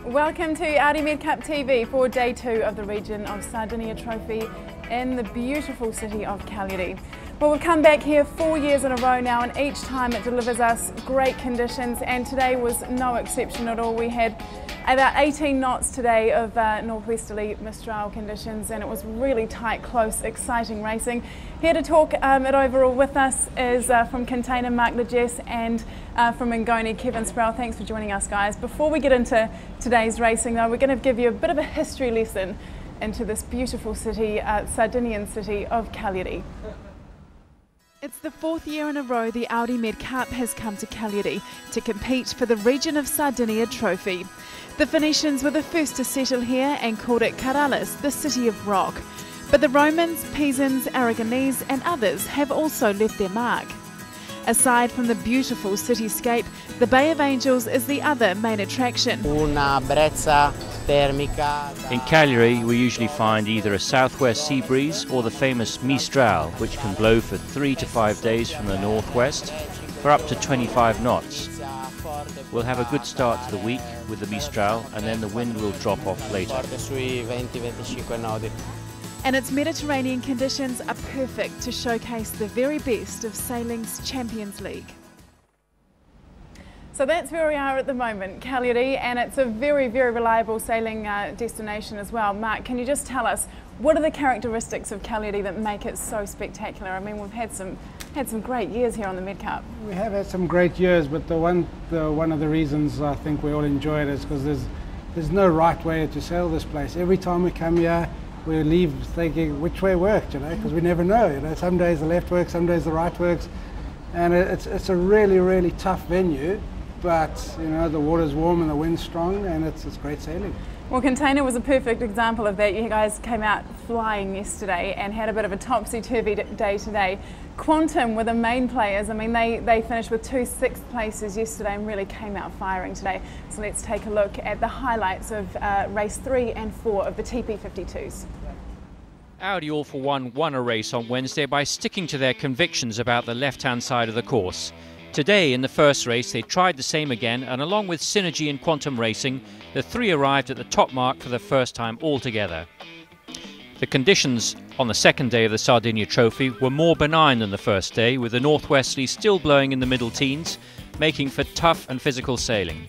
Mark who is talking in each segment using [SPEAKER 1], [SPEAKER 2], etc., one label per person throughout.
[SPEAKER 1] Welcome to Audi Med Cup TV for day 2 of the Region of Sardinia Trophy in the beautiful city of Cagliari. Well, we've come back here 4 years in a row now, and each time it delivers us great conditions, and today was no exception at all. We had about 18 knots today of northwesterly Mistral conditions, and it was really tight, close, exciting racing. Here to talk it overall with us is from Container Mark Legesse and from Mingoni Kevin Sproul. Thanks for joining us, guys. Before we get into today's racing though, we're going to give you a bit of a history lesson into this beautiful city, Sardinian city of Cagliari. It's the 4th year in a row the Audi Med Cup has come to Cagliari to compete for the Region of Sardinia Trophy. The Phoenicians were the first to settle here and called it Caralis, the City of Rock. But the Romans, Pisans, Aragonese and others have also left their mark. Aside from the beautiful cityscape, the Bay of Angels is the other main attraction.
[SPEAKER 2] In
[SPEAKER 3] Cagliari, we usually find either a southwest sea breeze or the famous Mistral, which can blow for 3 to 5 days from the northwest for up to 25 knots. We'll have a good start to the week with the Mistral, and then the wind will drop off later.
[SPEAKER 1] And its Mediterranean conditions are perfect to showcase the very best of sailing's Champions League. So that's where we are at the moment, Cagliari, and it's a very, very reliable sailing destination as well. Mark, can you just tell us, what are the characteristics of Cagliari that make it so spectacular? I mean, we've had some great years here on the Med Cup.
[SPEAKER 4] We have had some great years, but one of the reasons I think we all enjoy it is because there's no right way to sail this place. Every time we come here, we leave thinking which way worked, because we never know. Some days the left works, some days the right works, and it's a really, really tough venue. But the water's warm and the wind's strong, and it's great sailing.
[SPEAKER 1] Well, Container was a perfect example of that. You guys came out flying yesterday and had a bit of a topsy-turvy day today. Quantum were the main players. I mean, they finished with 2 6th places yesterday and really came out firing today. So let's take a look at the highlights of race 3 and 4 of the TP52s.
[SPEAKER 3] Audi All For One won a race on Wednesday by sticking to their convictions about the left-hand side of the course. Today, in the first race, they tried the same again, and along with Synergy and Quantum Racing, the 3 arrived at the top mark for the first time altogether. The conditions on the second day of the Sardinia Trophy were more benign than the first day, with the northwesterly still blowing in the middle teens, making for tough and physical sailing.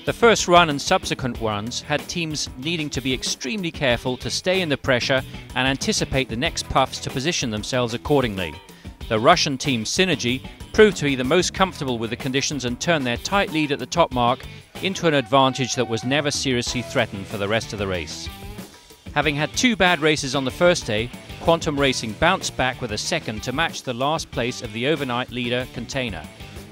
[SPEAKER 3] The first run and subsequent runs had teams needing to be extremely careful to stay in the pressure and anticipate the next puffs to position themselves accordingly. The Russian team Synergy proved to be the most comfortable with the conditions and turned their tight lead at the top mark into an advantage that was never seriously threatened for the rest of the race. Having had 2 bad races on the first day, Quantum Racing bounced back with a second to match the last place of the overnight leader Container.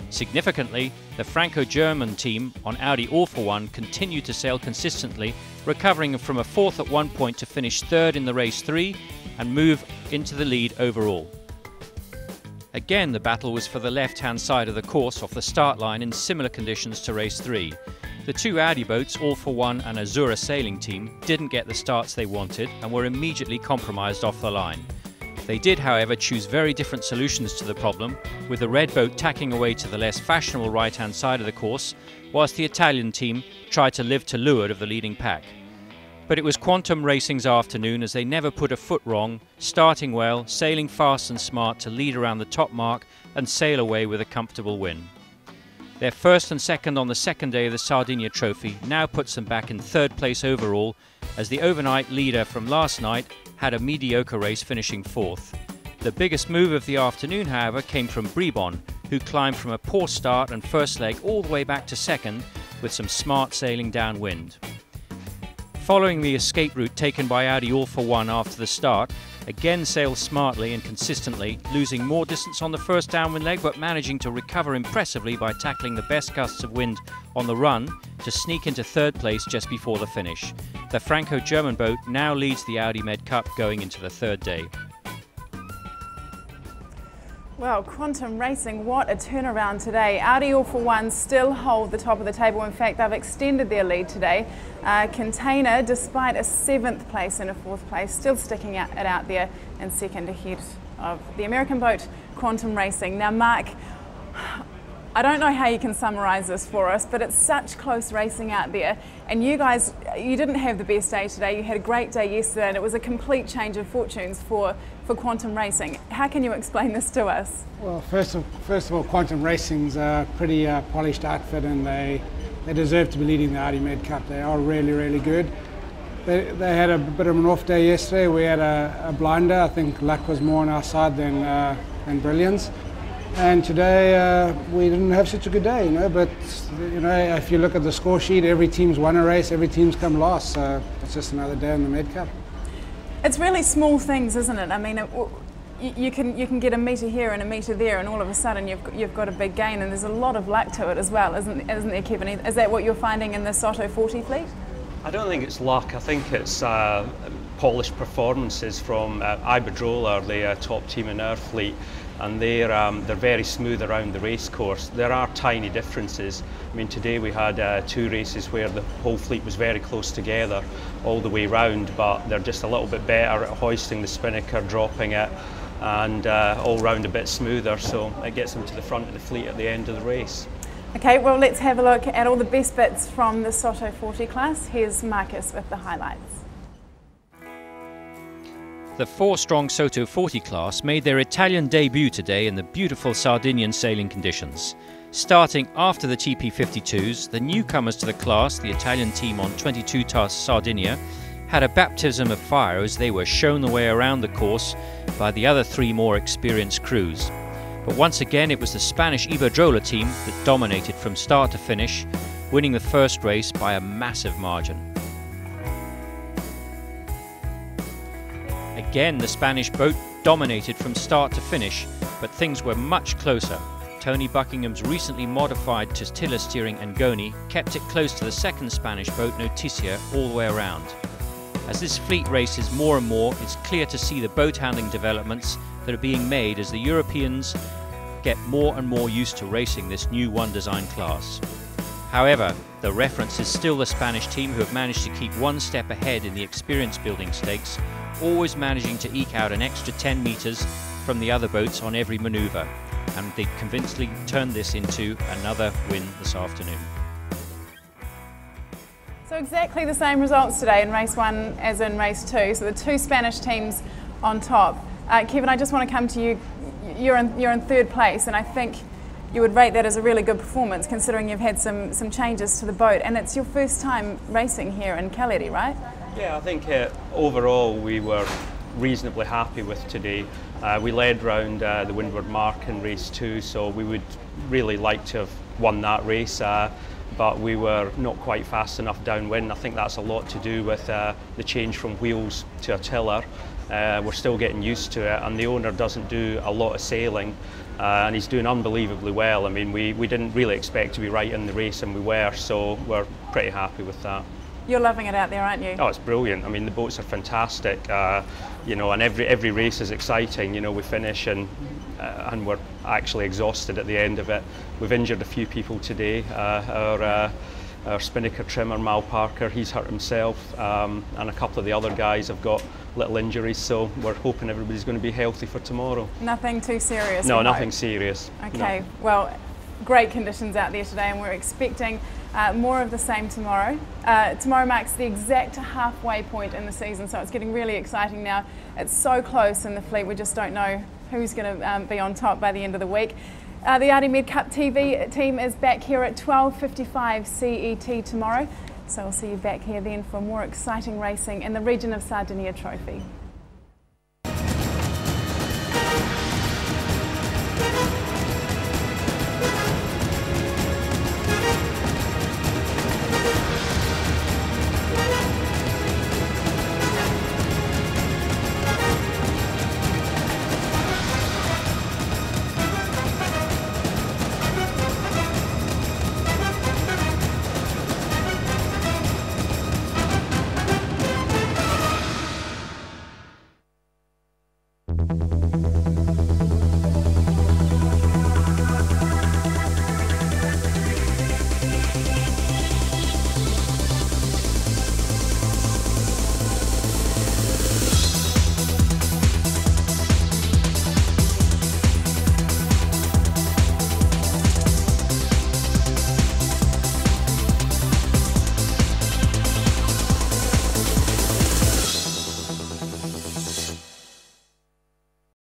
[SPEAKER 3] Significantly, the Franco-German team on Audi All For One continued to sail consistently, recovering from a 4th at one point to finish 3rd in the race 3 and move into the lead overall. Again, the battle was for the left-hand side of the course off the start line in similar conditions to race 3. The 2 Audi boats, All For One and Azura sailing team, didn't get the starts they wanted and were immediately compromised off the line. They did, however, choose very different solutions to the problem, with the red boat tacking away to the less fashionable right-hand side of the course, whilst the Italian team tried to live to leeward of the leading pack. But it was Quantum Racing's afternoon, as they never put a foot wrong, starting well, sailing fast and smart to lead around the top mark and sail away with a comfortable win. Their first and second on the second day of the Sardinia Trophy now puts them back in 3rd place overall, as the overnight leader from last night had a mediocre race, finishing 4th. The biggest move of the afternoon, however, came from Bribon, who climbed from a poor start and first leg all the way back to second with some smart sailing downwind. Following the escape route taken by Audi All For One after the start, again sailed smartly and consistently, losing more distance on the first downwind leg but managing to recover impressively by tackling the best gusts of wind on the run to sneak into 3rd place just before the finish. The Franco-German boat now leads the Audi Med Cup going into the 3rd day.
[SPEAKER 1] Well, Quantum Racing, what a turnaround today. Audi All For One still hold the top of the table. In fact, they've extended their lead today. Container, despite a 7th place and a 4th place, still sticking it out there in second ahead of the American boat Quantum Racing. Now, Mark, I don't know how you can summarise this for us, but it's such close racing out there. And you guys, you didn't have the best day today. You had a great day yesterday, and it was a complete change of fortunes for Quantum Racing. How can you explain this to us?
[SPEAKER 4] Well, first of all, Quantum Racing's a pretty polished outfit, and they deserve to be leading the Audi Med Cup. They are really, really good. They had a bit of an off day yesterday. We had a blinder. I think luck was more on our side than brilliance. And today we didn't have such a good day, but if you look at the score sheet, every team's won a race, every team's come last, so it's just another day in the Med Cup.
[SPEAKER 1] It's really small things, isn't it? I mean, you can get a metre here and a metre there, and all of a sudden you've got a big gain, and there's a lot of luck to it as well, isn't there, Kevin? Is that what you're finding in the Soto 40 fleet?
[SPEAKER 2] I don't think it's luck. I think it's polished performances from Iberdrola, the top team in our fleet, and they're very smooth around the race course. There are tiny differences. I mean, today we had 2 races where the whole fleet was very close together all the way round, but they're just a little bit better at hoisting the spinnaker, dropping it, and all round a bit smoother, so it gets them to the front of the fleet at the end of the race.
[SPEAKER 1] Okay, well, let's have a look at all the best bits from the Soto 40 class. Here's Marcus with the highlights.
[SPEAKER 3] The 4-strong Soto 40 class made their Italian debut today in the beautiful Sardinian sailing conditions. Starting after the TP52s, the newcomers to the class, the Italian team on 22 TAS Sardinia, had a baptism of fire as they were shown the way around the course by the other 3 more experienced crews. But once again, it was the Spanish Iberdrola team that dominated from start to finish, winning the first race by a massive margin. Again, the Spanish boat dominated from start to finish, but things were much closer. Tony Buckingham's recently modified Tortilla steering Angoni kept it close to the second Spanish boat Noticia all the way around. As this fleet races more and more, it's clear to see the boat handling developments that are being made as the Europeans get more and more used to racing this new One Design class. However, the reference is still the Spanish team, who have managed to keep one step ahead in the experience building stakes, always managing to eke out an extra 10 metres from the other boats on every manoeuvre, and they convincingly turned this into another win this afternoon.
[SPEAKER 1] So exactly the same results today in race 1 as in race 2, so the 2 Spanish teams on top. Kevin, I just want to come to you. You're in 3rd place, and I think you would rate that as a really good performance considering you've had some changes to the boat, and it's your first time racing here in Cagliari, right?
[SPEAKER 2] Yeah, I think overall we were reasonably happy with today. We led round the Windward Mark in race 2, so we would really like to have won that race, but we were not quite fast enough downwind. I think that's a lot to do with the change from wheels to a tiller. We're still getting used to it, and the owner doesn't do a lot of sailing, and he's doing unbelievably well. I mean, we didn't really expect to be right in the race, and we were, so we're pretty happy with that.
[SPEAKER 1] You're loving it out there, aren't you?
[SPEAKER 2] Oh, it's brilliant. I mean, the boats are fantastic, and every race is exciting. We finish and we're actually exhausted at the end of it. We've injured a few people today. Our spinnaker trimmer, Mal Parker, he's hurt himself, and a couple of the other guys have got little injuries, so we're hoping everybody's going to be healthy for tomorrow.
[SPEAKER 1] Nothing too serious?
[SPEAKER 2] No, nothing serious.
[SPEAKER 1] Okay,
[SPEAKER 2] no.
[SPEAKER 1] Well, great conditions out there today, and we're expecting more of the same tomorrow. Tomorrow marks the exact halfway point in the season, so it's getting really exciting now. It's so close in the fleet, we just don't know who's going to be on top by the end of the week. The Audi Med Cup TV team is back here at 12:55 CET tomorrow, so I'll see you back here then for more exciting racing in the region of Sardinia Trophy.